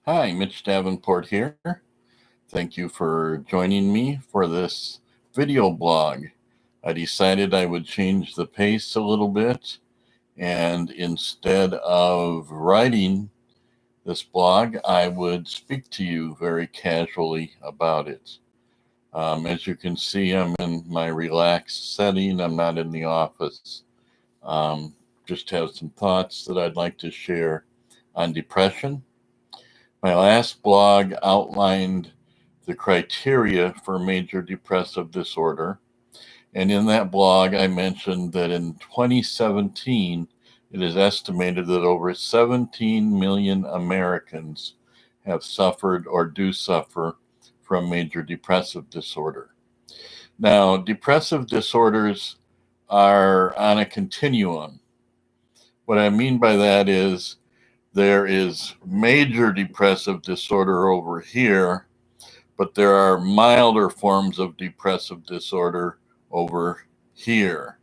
Hi, Mitch Davenport here. Thank you for joining me for this video blog. I decided I would change the pace a little bit, and instead of writing this blog, I would speak to you very casually about it. As you can see, I'm in my relaxed setting. I'm not in the office. Just have some thoughts that I'd like to share on depression. My last blog outlined the criteria for major depressive disorder. And in that blog, I mentioned that in 2017, it is estimated that over 17 million Americans have suffered or do suffer from major depressive disorder. Now, depressive disorders are on a continuum. What I mean by that is there is major depressive disorder over here, but there are milder forms of depressive disorder over here.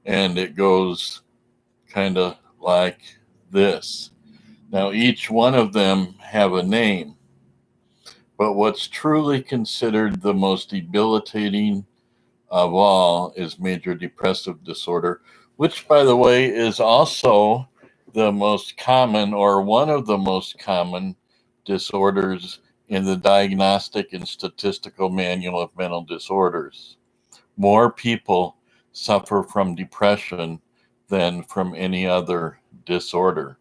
And it goes kind of like this. Now, each one of them have a name, but what's truly considered the most debilitating of all is major depressive disorder, which, by the way, is also the most common or one of the most common disorders in the Diagnostic and Statistical Manual of Mental Disorders. More people suffer from depression than from any other disorder.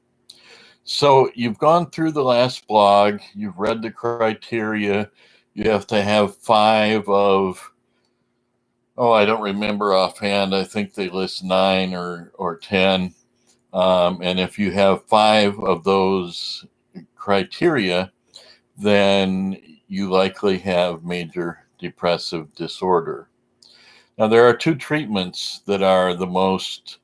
So you've gone through the last blog, you've read the criteria, you have to have five of, I don't remember offhand. I think they list nine or 10. And if you have five of those criteria, then you likely have major depressive disorder. Now, there are two treatments that are the most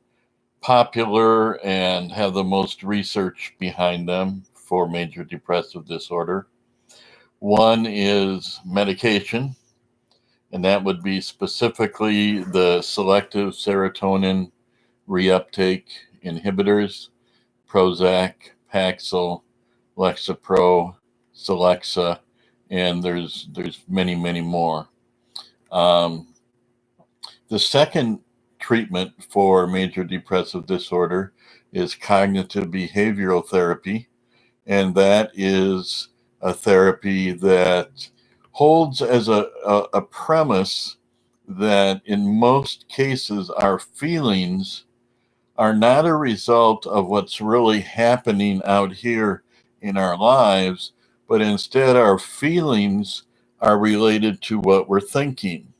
popular and have the most research behind them for major depressive disorder. One is medication, and that would be specifically the selective serotonin reuptake inhibitors, Prozac, Paxil, Lexapro, Celexa, and there's many more. Um, the second treatment for major depressive disorder is cognitive behavioral therapy, and that is a therapy that holds as a premise that in most cases our feelings are not a result of what's really happening out here in our lives, but instead our feelings are related to what we're thinking.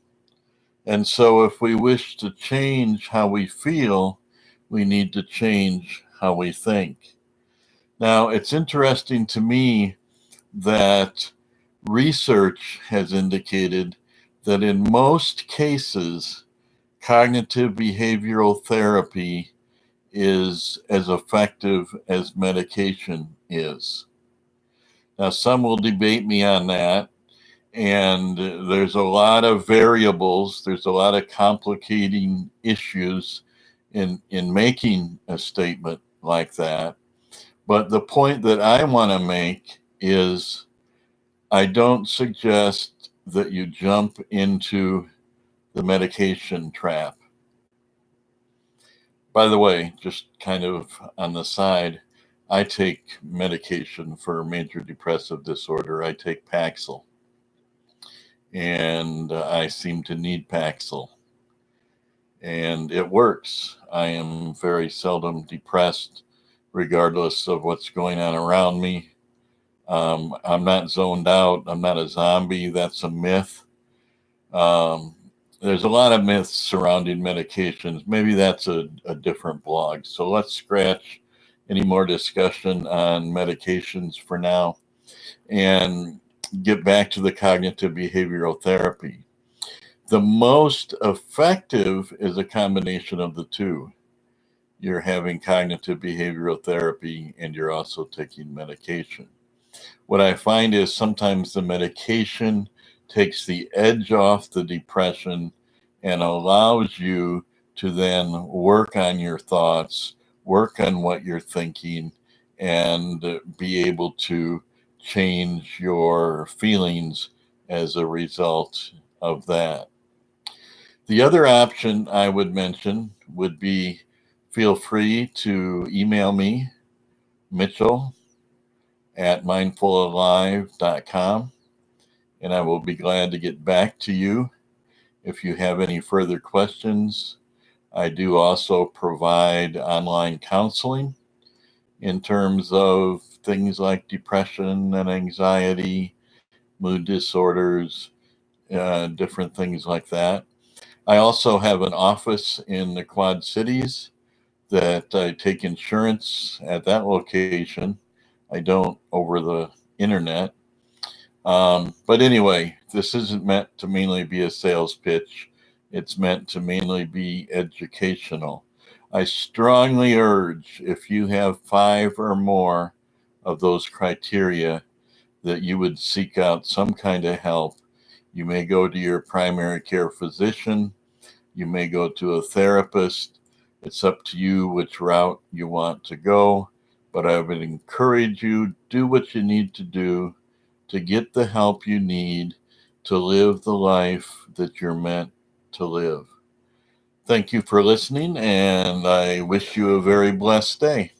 And so if we wish to change how we feel, we need to change how we think. Now, it's interesting to me that research has indicated that in most cases, cognitive behavioral therapy is as effective as medication is. Now, some will debate me on that, and there's a lot of variables, there's a lot of complicating issues in making a statement like that. But the point that I want to make is I don't suggest that you jump into the medication trap. By the way, just kind of on the side, I take medication for major depressive disorder. I take Paxil, and I seem to need Paxil, and it works. I am very seldom depressed, regardless of what's going on around me. I'm not zoned out. I'm not a zombie. That's a myth. Um, there's a lot of myths surrounding medications. Maybe that's a different blog. So let's scratch any more discussion on medications for now and get back to the cognitive behavioral therapy. The most effective is a combination of the two. You're having cognitive behavioral therapy and you're also taking medication. What I find is sometimes the medication takes the edge off the depression and allows you to then work on your thoughts, work on what you're thinking, and be able to change your feelings as a result of that. The other option I would mention would be feel free to email me, Mitchell at mindfulalive.com, and I will be glad to get back to you if you have any further questions. I do also provide online counseling in terms of things like depression and anxiety, mood disorders, different things like that. I also have an office in the Quad Cities that I take insurance at that location. I don't over the internet. But anyway, this isn't meant to mainly be a sales pitch. It's meant to mainly be educational. I strongly urge, if you have 5 or more of those criteria, that you would seek out some kind of help. You may go to your primary care physician. You may go to a therapist. It's up to you which route you want to go. But I would encourage you, do what you need to do to get the help you need to live the life that you're meant to live. Thank you for listening, and I wish you a very blessed day.